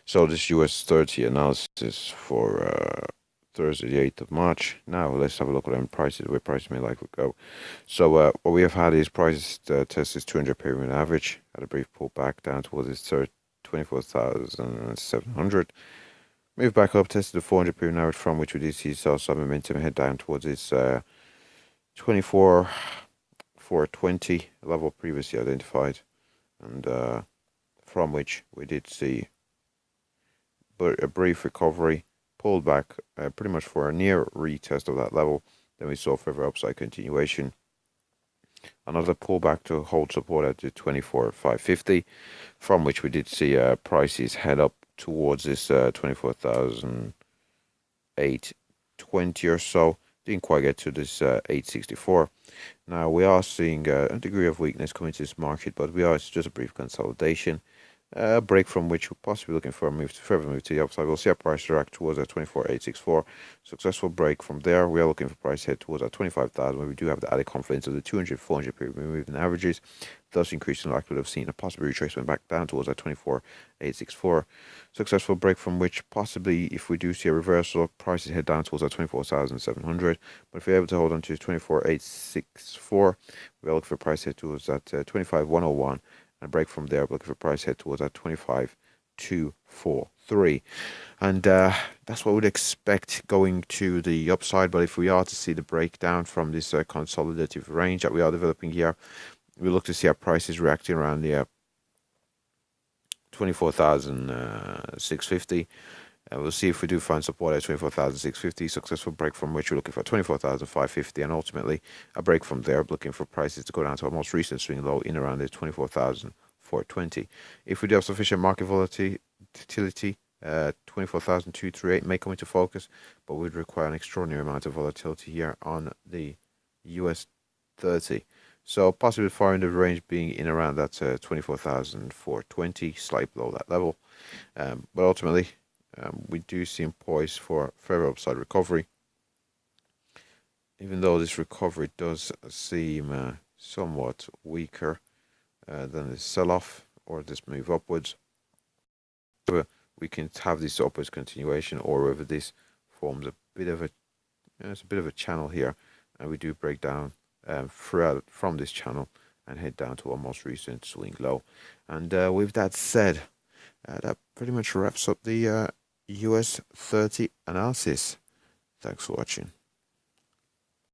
So this US 30 analysis for Thursday, the 8th of March. Now let's have a look at them prices, where prices may likely go. So what we have had is prices test this 200 period average, had a brief pullback down towards its 24,700. Move back up, tested the 400 period average, from which we did see some momentum head down towards its 24,420 level previously identified, and from which we did see a brief recovery, pulled back pretty much for a near retest of that level. Then we saw further upside continuation. Another pullback to hold support at the 24,550, from which we did see prices head up towards this 24,820 or so. Didn't quite get to this 864. Now we are seeing a degree of weakness coming to this market, but it's just a brief consolidation. A break from which we're possibly looking for a further move to the upside. We'll see our price react towards that 24,864. Successful break from there. We are looking for price head towards that 25,000, where we do have the added confidence of the 200, 400 period moving averages, thus increasing the likelihood of seeing a possible retracement back down towards that 24,864. Successful break from which possibly, if we do see a reversal, prices head down towards that 24,700. But if we're able to hold on to 24,864, we're looking for price head towards that 25,101. And break from there, looking for price head towards that 25,243, and that's what we'd expect going to the upside. But if we are to see the breakdown from this consolidative range that we are developing here, we look to see our prices reacting around the 24,650. We'll see if we do find support at 24,650. Successful break from which we're looking for 24,550, and ultimately a break from there, looking for prices to go down to our most recent swing low in around the 24,420. If we do have sufficient market volatility, 24,238 may come into focus, but would require an extraordinary amount of volatility here on the US 30. So possibly far in the range being in around that 24,420, slightly below that level. But ultimately, we do seem poised for further upside recovery, even though this recovery does seem somewhat weaker than the sell-off or this move upwards. Whether we can have this upwards continuation, or whether this forms a bit of a channel here, and we do break down throughout from this channel and head down to our most recent swing low. And with that said, that pretty much wraps up the US 30 analysis. Thanks for watching.